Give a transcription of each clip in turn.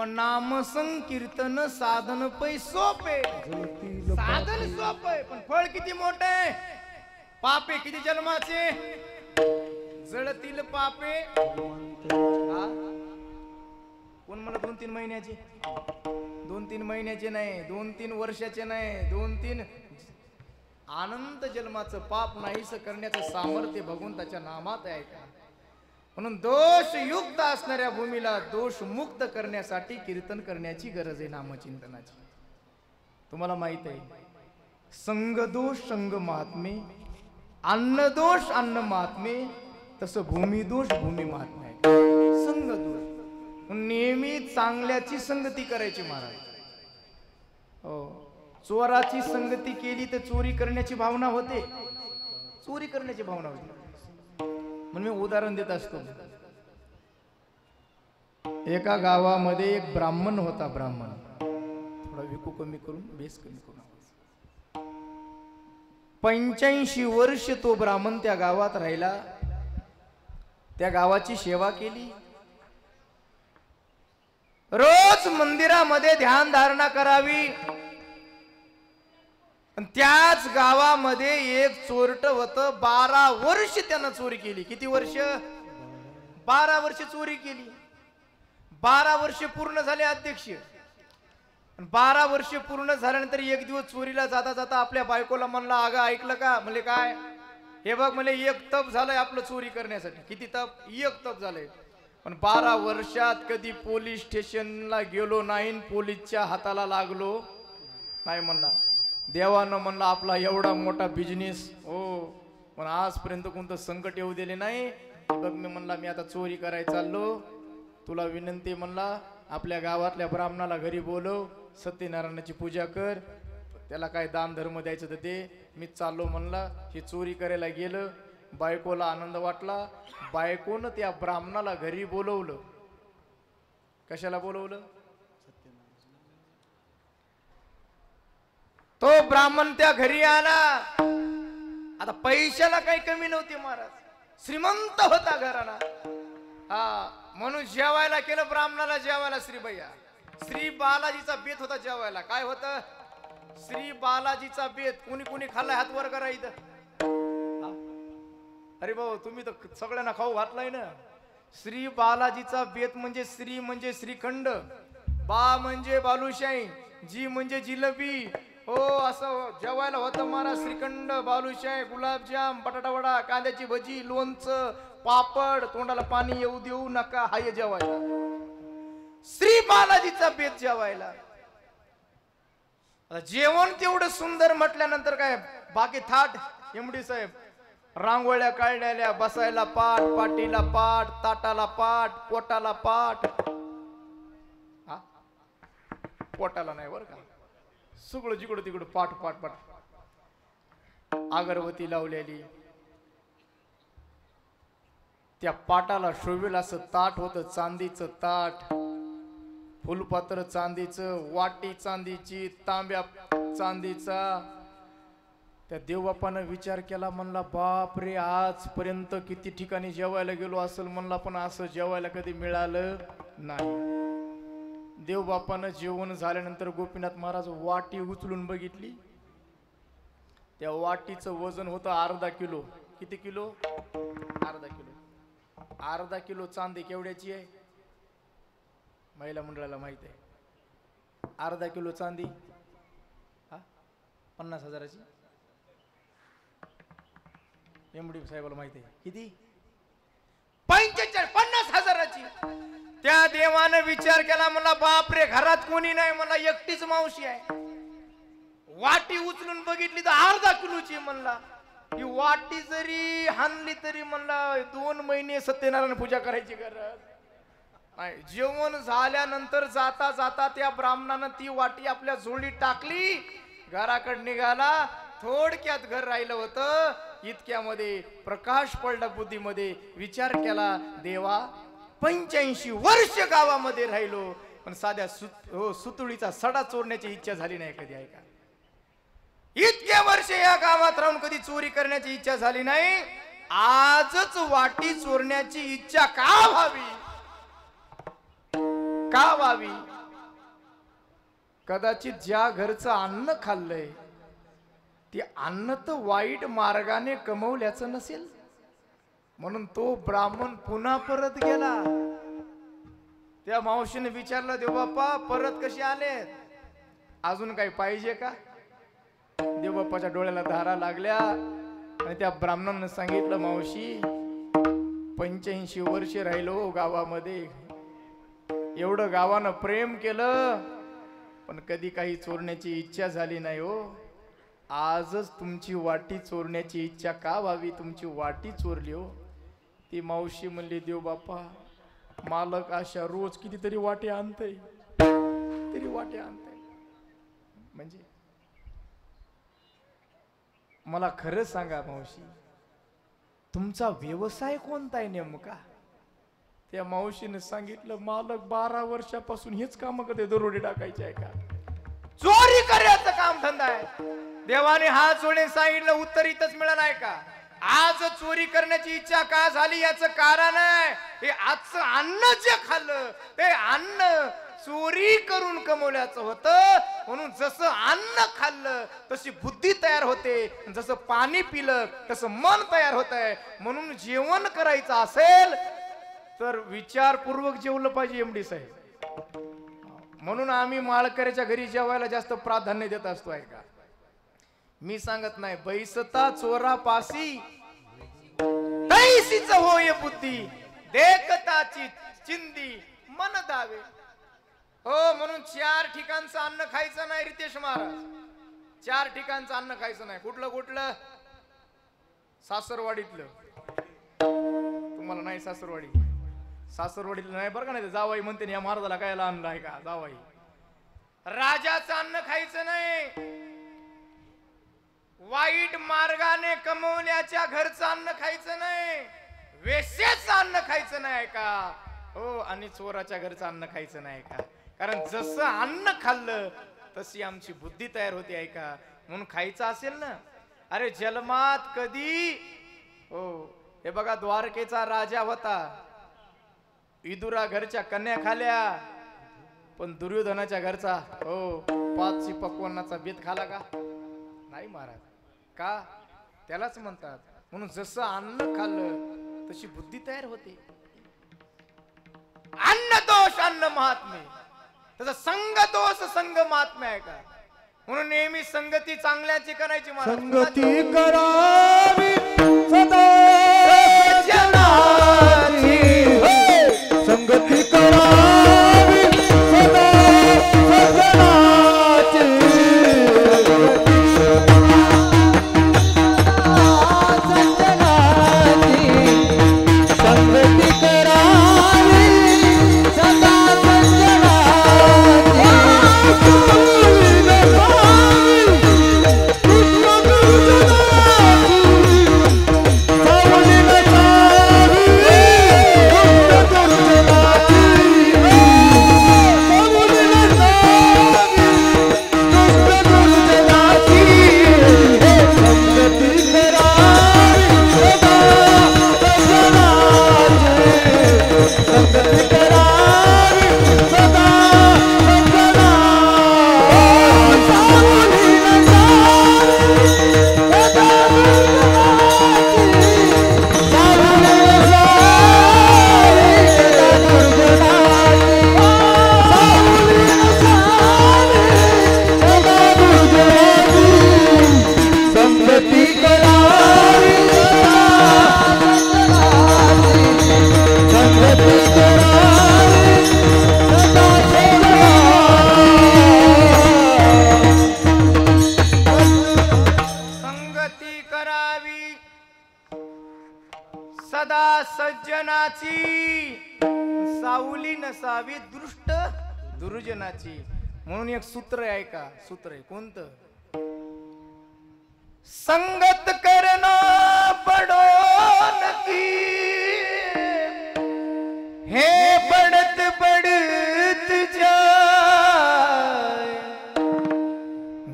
किंवा नाम संकीर्तन साधन पै सोपे, साधन सोपे पण फळ किती मोठे, पापे किती जन्माचे, जळतील पापे। कोण मला 2-3 महिन्याचे, 2-3 महिन्याचे नाही, 2-3 वर्षाचे नाही, 2-3 अनंत जन्माचं पाप नाहीस करण्याचं सामर्थ्य भगवंताच्या नामात आहे का। म्हणून दोष युक्त असणाऱ्या भूमीला दोष मुक्त करण्यासाठी कीर्तन करण्याची गरज आहे नामचिंतनाची। तुम्हाला माहित आहे संग दोष संग महात्मे, अन्न दोष अन्न महात्मे, तसं भूमी दोष भूमी महात्मे आहे। संग दोष नेहमी चांगल्याची संगती करायची महाराज। हो, चोराची संगती केली तर चोरी करण्याची भावना होते, चोरी करण्याची भावना होते। म्हणून मी उदाहरण देत असतो, एका गावामध्ये एक ब्राह्मण होता। ब्राह्मण थोडा विकू कमी करून बेस कमी करून 85 वर्ष तो ब्राह्मण त्या गावात राहिला, त्या गावाची सेवा केली, रोज मंदिरामध्ये ध्यान धारणा करावी। पण त्याच गावामध्ये एक चोरट होतं, 12 वर्ष त्यानं चोरी केली। किती वर्ष? 12 वर्ष चोरी केली। 12 वर्ष पूर्ण झाले अध्यक्ष। 12 वर्ष पूर्ण झाल्यानंतर एक दिवस चोरीला जाता जाता आपल्या बायकोला म्हणला, अगं ऐकलं का? म्हणले काय? हे बघ म्हणले, एक तप झालंय आपलं चोरी करण्यासाठी। किती तप? एक तप झालंय। पण 12 वर्षात कधी पोलीस स्टेशनला गेलो नाही, पोलीसच्या हाताला लागलो नाही। म्हणला देवानं म्हणला आपला एवढा मोठा बिझनेस हो, पण आजपर्यंत कोणतं संकट येऊ दिले नाही। बघ मी म्हणला मी आता चोरी करायला चाललो, तुला विनंती म्हणला आपल्या गावातल्या ब्राह्मणाला घरी बोलव, सत्यनारायणाची पूजा कर, त्याला काय दान धर्म द्यायचं तर दे, मी चाललो म्हणला। ही चोरी करायला गेलं, बायकोला आनंद वाटला, बायकोनं त्या ब्राह्मणाला घरी बोलवलं। कशाला बोलवलं? तो ब्राह्मण त्या घरी आला। आता पैशाला काही कमी नव्हती महाराज, श्रीमंत होता घराला। हा, म्हणून जेवायला केलं ब्राह्मणाला, जेवायला श्रीबैया, श्री बालाजीचा बेत होता जेवायला। काय होतं? श्री बालाजीचा बेत। कुणी कुणी खाल्लाय? हात वर करा इथं। अरे भाऊ तुम्ही तर सगळ्यांना खाऊ घातलाय ना। श्री बालाजीचा बेत म्हणजे श्री म्हणजे श्रीखंड, बा म्हणजे बालुशाही, जी म्हणजे जिलेबी, हो असं जेवायला होतं महाराज। श्रीखंड, बालुशाही, गुलाबजाम, बटाटा वडा, कांद्याची भजी, लोणचं, पापड, तोंडाला पाणी येऊ देऊ नका, हाय जेवायला। श्री बालाजीचा बेत जेवायला। जेवण तेवढं सुंदर म्हटल्यानंतर काय बाकी थाट एमडी साहेब रांगोळ्या काढलेल्या, बसायला पाठ, पाटीला पाठ, ताटाला पाठ, पोटाला पाठ। हा, पोटाला नाही बरं का, सगळं जिकडं तिकडं पाठ पाठ पाठ। अगरबत्ती लावलेली, त्या पाटाला शोभेल असं ताट होतं, चांदीचं ताट, फुलपात्र चांदीचं, वाटी चांदीची, तांब्या चांदीचा। त्या देवबापानं विचार केला, म्हणला बाप रे आजपर्यंत किती ठिकाणी जेवायला गेलो असेल म्हणला, पण असं जेवायला कधी मिळालं नाही। देवबापानं जेवण झाल्यानंतर गोपीनाथ महाराज वाटी उचलून बघितली, त्या वाटीचं वजन होतं अर्धा किलो। किती किलो? अर्धा किलो। अर्धा किलो चांदी केवढ्याची आहे? महिला मंडळाला माहित आहे। अर्धा किलो चांदी 50,000ची। एमडी साहेबाला माहित आहे किती? 50,000ची। त्या देवाने विचार केला, म्हणला बापरे घरात कोणी नाही, मला एकटीच मावशी आहे। वाटी उचलून बघितली तर अर्धा किलोची। म्हणला ही वाटी जरी हाणली तरी म्हणला 2 महिने सत्यनारायण पूजा करायची गरज नाही। जेवण झाल्यानंतर जाता जाता त्या ब्राह्मणानं ती वाटी आपल्या झोळीत टाकली, घराकडे निघाला। थोडक्यात घर राहिलं होतं, इतक्यामध्ये प्रकाश पडला बुद्धीमध्ये। विचार केला, देवा 85 वर्ष गावामध्ये राहिलो, पण साध्या सुतुळीचा सडा चोरण्याची इच्छा झाली नाही कधी, आहे का? इतके वर्ष या गावात राहून कधी चोरी करण्याची इच्छा झाली नाही, आजच वाटी चोरण्याची इच्छा का व्हावी? का व्हावी? कदाचित ज्या घरचं अन्न खाल्लंय ते अन्न तर वाईट मार्गाने कमवल्याचं नसेल, म्हणून तो ब्राह्मण पुन्हा परत गेला. त्या मावशीने विचारलं, देवबाप्पा परत कशी आले, अजून काही पाहिजे का? देवबाप्पाच्या डोळ्याला धारा लागल्या आणि त्या ब्राह्मणानं सांगितलं, मावशी 85 वर्ष राहिलो गावामध्ये, एवढं गावानं प्रेम केलं पण कधी काही चोरण्याची इच्छा झाली नाही हो. आजच तुमची वाटी चोरण्याची इच्छा का व्हावी, तुमची वाटी चोरली हो. ती मावशी म्हणली, देवबाप्पा मालक अशा रोज कितीतरी वाटे आणतय, तरी वाटे आणतय. म्हणजे मला खरं सांगा मावशी, तुमचा व्यवसाय कोणता आहे नेमका? त्या मावशीने सांगितलं, मालक 12 वर्षापासून हेच काम करते, दरोडे टाकायचे आहे का, चोरी करायचं काम धंदा आहे. देवाने हात जोडून सांगितलं, उत्तर इथंच मिळालं आहे का? आज चोरी करण्याची इच्छा का झाली याचं कारण आहे हे आजचं अन्न जे खाल्लं ते अन्न चोरी करून कमवल्याचं होतं. म्हणून जसं अन्न खाल्लं तशी बुद्धी तयार होते, जसं पाणी पिलं तसं मन तयार होत आहे. म्हणून जेवण करायचं असेल तर विचारपूर्वक जेवलं पाहिजे एमडी साहेब. म्हणून आम्ही माळकऱ्याच्या घरी जेवायला जास्त प्राधान्य देत असतो आहे का? मी सांगत नाही, बैसता चोरा पासी तैसीच होय बुद्धी, देखताची चिंदी मन दावे. हो, म्हणून 4 ठिकाणचं अन्न खायचं नाही रितेश महाराज, 4 ठिकाणचं अन्न खायचं नाही. कुठलं कुठलं? सासरवाडीतलं. तुम्हाला नाही सासरवाडी, सासरवाडीतलं नाही बरं का? नाही जावाई म्हणते या महाराजाला काय आणलं आहे का जावाई. राजाचं अन्न खायचं नाही, वाईट मार्गाने कमवल्याच्या घरचं अन्न खायचं नाही, वेश्याचं अन्न खायचं नाही का? हो, आणि चोराच्या घरचं अन्न खायचं नाही का? कारण जसं अन्न खाल्लं तशी आमची बुद्धी तयार होते आहे का? म्हणून खायचं असेल ना. अरे जन्मात कधी, हो हे बघा, द्वारकेचा राजा होता, विदुरा घरच्या कन्या खाल्या, पण दुर्योधनाच्या घरचा हो 5 पक्वान्नाचा बेत खाला का? नाही महाराज. का? त्यालाच म्हणतात. म्हणून जसं अन्न खाल्लं तशी बुद्धी तयार होते. अन्न दोष अन्न महात्मे, तसं संग दोष संग महात्मे आहे का? म्हणून नेहमी संगती चांगल्याची करायची महाराज. संगती करावी सदा जनाची, संगती करावी सदा सज्जनाची, संगती करावी सदा सावली नसावी दृष्ट दुर्जनाची. म्हणून एक सूत्र आहे का? सूत्र आहे कोणतं? संगत करना पडो नकी, हे पडत पडत जाए,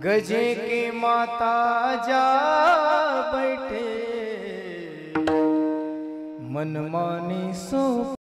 गजे के माता जा बैठे, मनमानी सो